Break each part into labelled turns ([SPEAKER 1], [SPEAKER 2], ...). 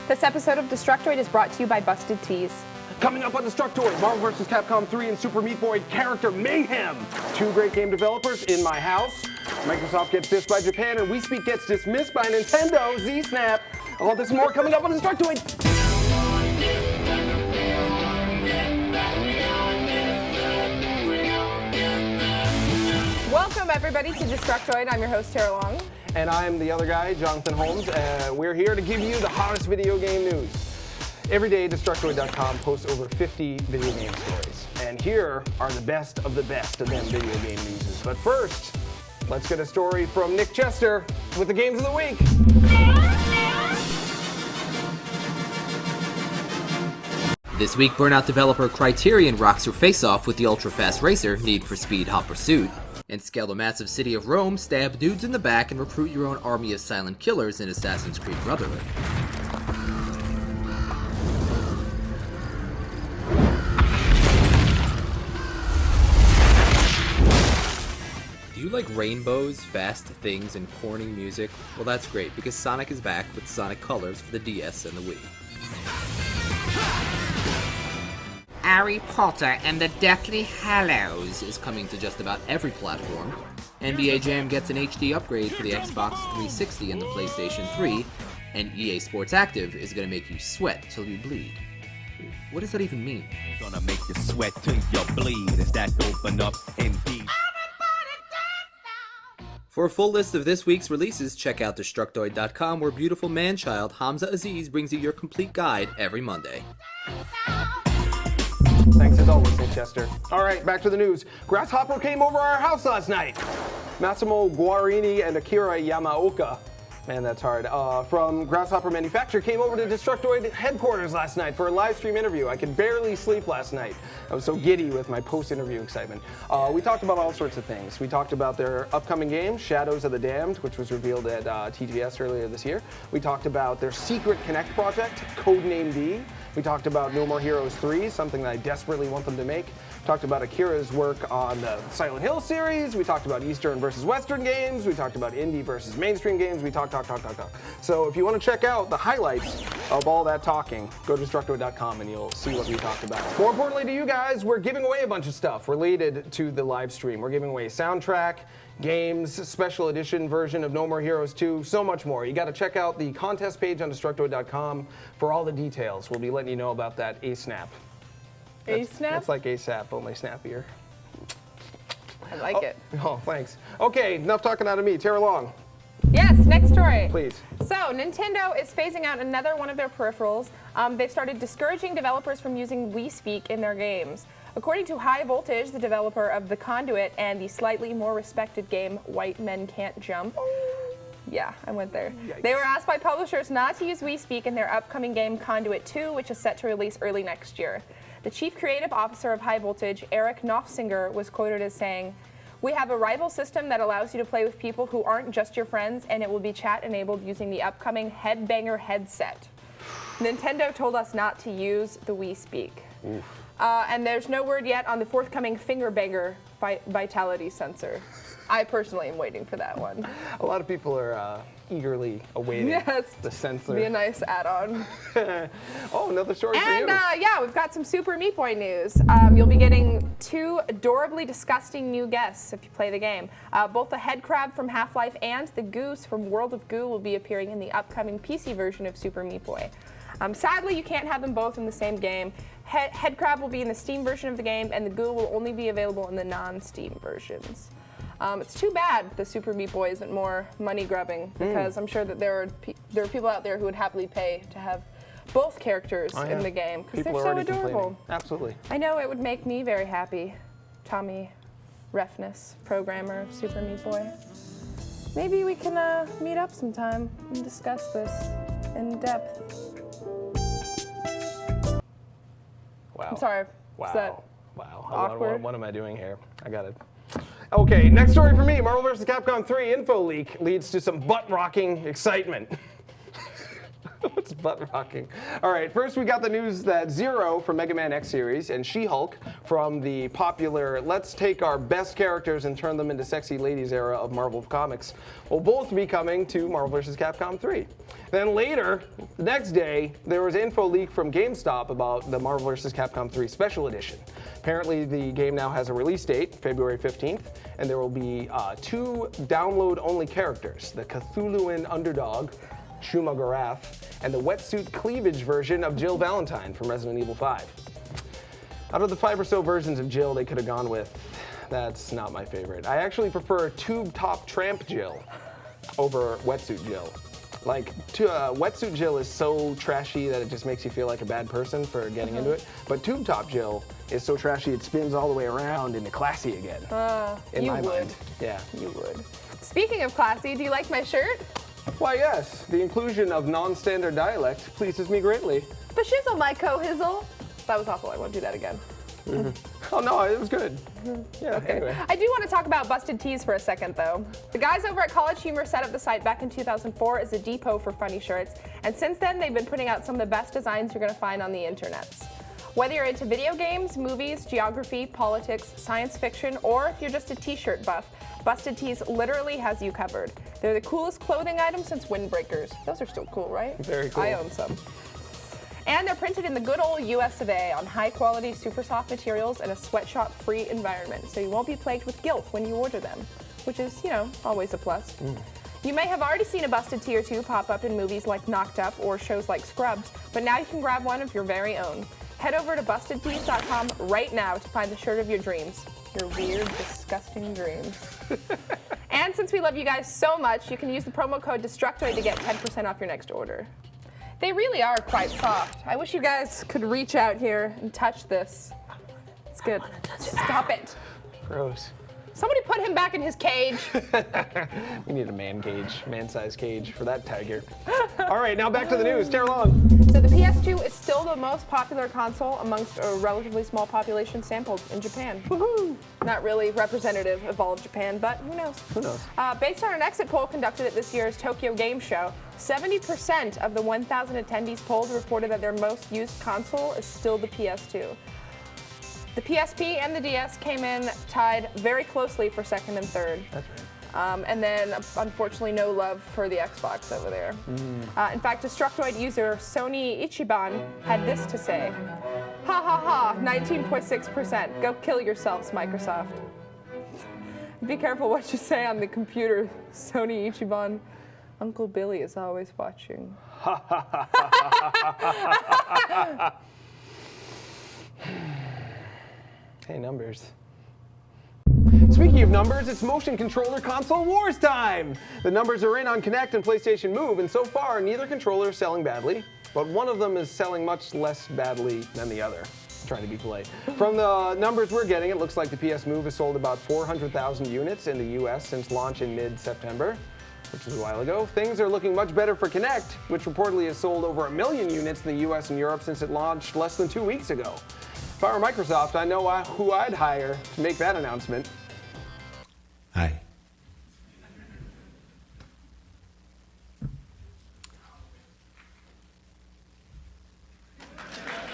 [SPEAKER 1] This episode of Destructoid is brought to you by Busted Tees.
[SPEAKER 2] Coming up on Destructoid, Marvel vs. Capcom 3 and Super Meat Boy character mayhem. Two great game developers in my house. Microsoft gets dissed by Japan, and Wii Speak gets dismissed by Nintendo. Z-Snap. All this and more coming up on Destructoid.
[SPEAKER 1] Welcome everybody to Destructoid. I'm your host, Tara Long.
[SPEAKER 2] And I'm the other guy, Jonathan Holmes. We're here to give you the hottest video game news. Every day, Destructoid.com posts over 50 video game stories. And here are the best of them video game news. But first, let's get a story from Nick Chester with the games of the week.
[SPEAKER 3] This week, Burnout developer Criterion rocks her face off with the ultra-fast racer Need for Speed Hot Pursuit. And scale the massive city of Rome, stab dudes in the back, and recruit your own army of silent killers in Assassin's Creed Brotherhood. Do you like rainbows, fast things, and corny music? Well, that's great, because Sonic is back with Sonic Colors for the DS and the Wii. Harry Potter and the Deathly Hallows is coming to just about every platform. NBA Jam gets an HD upgrade for the Xbox 360 and the PlayStation 3, and EA Sports Active is going to make you sweat till you bleed. What does that even mean?
[SPEAKER 4] Gonna make you sweat till you bleed as that open up indeed.
[SPEAKER 3] For a full list of this week's releases, check out Destructoid.com, where beautiful man-child Hamza Aziz brings you your complete guide every Monday.
[SPEAKER 2] Thanks as always, Nick Chester. All right, back to the news. Grasshopper came over our house last night. Massimo Guarini and Akira Yamaoka, man, that's hard, from Grasshopper Manufacture came over to Destructoid headquarters last night for a live stream interview. I could barely sleep last night. I was so giddy with my post-interview excitement. We talked about all sorts of things. We talked about their upcoming game, Shadows of the Damned, which was revealed at TGS earlier this year. We talked about their secret Kinect project, Codename D. We talked about No More Heroes 3, something that I desperately want them to make. We talked about Akira's work on the Silent Hill series. We talked about Eastern versus Western games. We talked about indie versus mainstream games. We talk. So if you want to check out the highlights of all that talking, go to Destructoid.com and you'll see what we talked about. More importantly to you guys, we're giving away a bunch of stuff related to the live stream. We're giving away soundtrack, games, special edition version of No More Heroes 2, so much more. You got to check out the contest page on Destructoid.com for all the details. We'll be letting you know about that A-Snap.
[SPEAKER 1] A-Snap?
[SPEAKER 2] That's like ASAP, only snappier.
[SPEAKER 1] I like it.
[SPEAKER 2] Oh, thanks. Okay, enough talking out of me. Tara Long,
[SPEAKER 1] Yes, next story.
[SPEAKER 2] please.
[SPEAKER 1] So, Nintendo is phasing out another one of their peripherals. They've started discouraging developers from using Wii Speak in their games. According to High Voltage, the developer of The Conduit and the slightly more respected game White Men Can't Jump. Yeah, I went there.
[SPEAKER 2] Yikes.
[SPEAKER 1] They were asked by publishers not to use Wii Speak in their upcoming game Conduit 2, which is set to release early next year. The chief creative officer of High Voltage, Eric Knopfsinger, was quoted as saying, "We have a rival system that allows you to play with people who aren't just your friends, and it will be chat-enabled using the upcoming Headbanger headset." Nintendo told us not to use the Wii Speak. And there's no word yet on the forthcoming Fingerbanger vitality sensor. I personally am waiting for that one.
[SPEAKER 2] A lot of people are eagerly awaiting the sensor.
[SPEAKER 1] Be a nice add-on.
[SPEAKER 2] Oh, another story for
[SPEAKER 1] And
[SPEAKER 2] you.
[SPEAKER 1] yeah, we've got some Super Meat Boy news. You'll be getting two adorably disgusting new guests if you play the game. Both the head crab from Half-Life and the goose from World of Goo will be appearing in the upcoming PC version of Super Meat Boy. Sadly, you can't have them both in the same game. Head crab will be in the Steam version of the game, and the goo will only be available in the non-Steam versions. It's too bad the Super Meat Boy isn't more money-grubbing, because I'm sure that there are people out there who would happily pay to have both characters in the game, because they're so adorable.
[SPEAKER 2] Absolutely.
[SPEAKER 1] I know it would make me very happy. Tommy Refness, programmer of Super Meat Boy. Maybe we can meet up sometime and discuss this in depth.
[SPEAKER 2] Wow.
[SPEAKER 1] I'm sorry.
[SPEAKER 2] Wow.
[SPEAKER 1] Is that awkward?
[SPEAKER 2] What am I doing here? I got it. Okay, next story for me. Marvel vs. Capcom 3 info leak leads to some butt-rocking excitement. What's butt rocking? All right, first we got the news that Zero from Mega Man X series and She-Hulk from the popular let's take our best characters and turn them into sexy ladies era of Marvel Comics will both be coming to Marvel vs. Capcom 3. Then later, the next day, there was info leak from GameStop about the Marvel vs. Capcom 3 Special Edition. Apparently, the game now has a release date, February 15th, and there will be 2 download-only characters, the Cthulhuan underdog, Shuma Gorath, and the wetsuit cleavage version of Jill Valentine from Resident Evil 5. Out of the 5 or so versions of Jill they could have gone with, that's not my favorite. I actually prefer Tube Top Tramp Jill over Wetsuit Jill. Like, Wetsuit Jill is so trashy that it just makes you feel like a bad person for getting into it. But Tube Top Jill is so trashy it spins all the way around into classy again. In my mind. Yeah.
[SPEAKER 1] You would. Speaking of classy, do you like my shirt?
[SPEAKER 2] Why, yes. The inclusion of non-standard dialect pleases me greatly.
[SPEAKER 1] The shizzle, my co-hizzle. That was awful. I won't do that again.
[SPEAKER 2] Oh, no, it was good. Yeah,
[SPEAKER 1] Okay.
[SPEAKER 2] anyway.
[SPEAKER 1] I do want to talk about Busted Tees for a second, though. The guys over at College Humor set up the site back in 2004 as a depot for funny shirts, and since then they've been putting out some of the best designs you're going to find on the internets. Whether you're into video games, movies, geography, politics, science fiction, or if you're just a t-shirt buff, Busted Tees literally has you covered. They're the coolest clothing item since windbreakers. Those are still cool, right?
[SPEAKER 2] Very cool.
[SPEAKER 1] I own some. And they're printed in the good old US of A on high-quality, super soft materials in a sweatshop-free environment, so you won't be plagued with guilt when you order them, which is, you know, always a plus. You may have already seen a Busted Tee or two pop up in movies like Knocked Up or shows like Scrubs, but now you can grab one of your very own. Head over to BustedTees.com right now to find the shirt of your dreams. Your weird, disgusting dreams. And since we love you guys so much, you can use the promo code Destructoid to get 10% off your next order. They really are quite soft. I wish you guys could reach out here and touch this. It's good. Stop it.
[SPEAKER 2] Gross.
[SPEAKER 1] Somebody put him back in his cage.
[SPEAKER 2] We need a man-sized cage for that tiger. All right, now back to the news. Tara Long.
[SPEAKER 1] So the PS2 is still the most popular console amongst a relatively small population sampled in Japan. Woohoo! Not really representative of all of Japan, but who knows?
[SPEAKER 2] Who knows?
[SPEAKER 1] Based on an exit poll conducted at this year's Tokyo Game Show, 70% of the 1,000 attendees polled reported that their most used console is still the PS2. The PSP and the DS came in tied very closely for second and third.
[SPEAKER 2] That's right.
[SPEAKER 1] And then, unfortunately, no love for the Xbox over there. In fact, Destructoid user Sony Ichiban had this to say. Ha ha ha, 19.6%. Go kill yourselves, Microsoft. Be careful what you say on the computer, Sony Ichiban. Uncle Billy is always watching.
[SPEAKER 2] Hey, numbers. Speaking of numbers, it's motion controller console wars time! The numbers are in on Kinect and PlayStation Move, and so far, neither controller is selling badly, but one of them is selling much less badly than the other. I'm trying to be polite. From the numbers we're getting, it looks like the PS Move has sold about 400,000 units in the US since launch in mid-September, which was a while ago. Things are looking much better for Kinect, which reportedly has sold over 1 million units in the US and Europe since it launched less than 2 weeks ago. If I were Microsoft, I know who I'd hire to make that announcement.
[SPEAKER 5] Hi.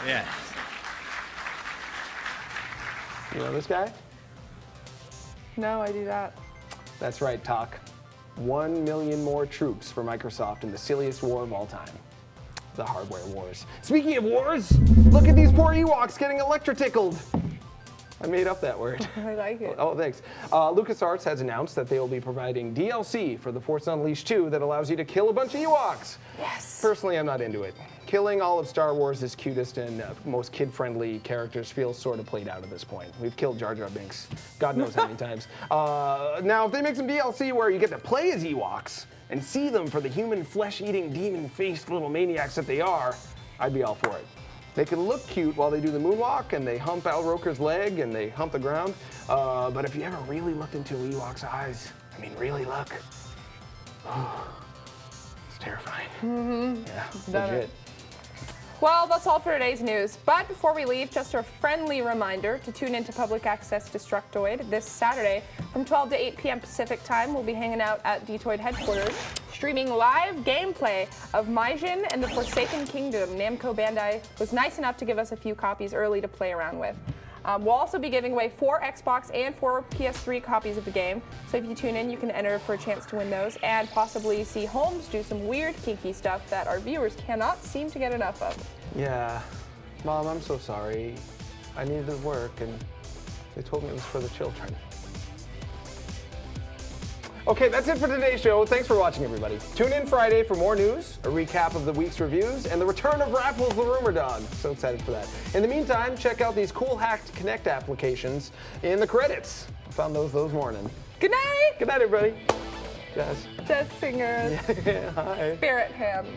[SPEAKER 4] Yes.
[SPEAKER 2] You know this guy?
[SPEAKER 1] No, I do that.
[SPEAKER 2] That's right, Talk. 1 million more troops for Microsoft in the silliest war of all time. The hardware wars. Speaking of wars, look at these poor Ewoks getting electrotickled. I made up that word.
[SPEAKER 1] I like it.
[SPEAKER 2] Oh, thanks. LucasArts has announced that they will be providing DLC for The Force Unleashed 2 that allows you to kill a bunch of Ewoks.
[SPEAKER 1] Yes.
[SPEAKER 2] Personally, I'm not into it. Killing all of Star Wars' cutest and most kid-friendly characters feels sort of played out at this point. We've killed Jar Jar Binks God knows how many times. Now, if they make some DLC where you get to play as Ewoks and see them for the human flesh-eating, demon-faced little maniacs that they are, I'd be all for it. They can look cute while they do the moonwalk and they hump Al Roker's leg and they hump the ground. But if you ever really looked into Ewok's eyes, I mean, really look, it's terrifying. Yeah,
[SPEAKER 1] Done
[SPEAKER 2] legit.
[SPEAKER 1] it. Well, that's all for today's news. But before we leave, just a friendly reminder to tune into Public Access Destructoid this Saturday from 12 to 8 p.m. Pacific Time. We'll be hanging out at Detroit headquarters, streaming live gameplay of Maijin and the Forsaken Kingdom. Namco Bandai was nice enough to give us a few copies early to play around with. We'll also be giving away 4 Xbox and 4 PS3 copies of the game. So if you tune in, you can enter for a chance to win those and possibly see Holmes do some weird, kinky stuff that our viewers cannot seem to get enough of.
[SPEAKER 2] Yeah. Mom, I'm so sorry. I needed to work and they told me it was for the children. Okay, that's it for today's show. Thanks for watching, everybody. Tune in Friday for more news, a recap of the week's reviews, and the return of Raffles the Rumor Dog. So excited for that. In the meantime, check out these cool hacked Kinect applications in the credits. I found those morning.
[SPEAKER 1] Good night!
[SPEAKER 2] Good night, everybody. Jazz.
[SPEAKER 1] Jazz fingers.
[SPEAKER 2] Yeah, hi.
[SPEAKER 1] Spirit hands.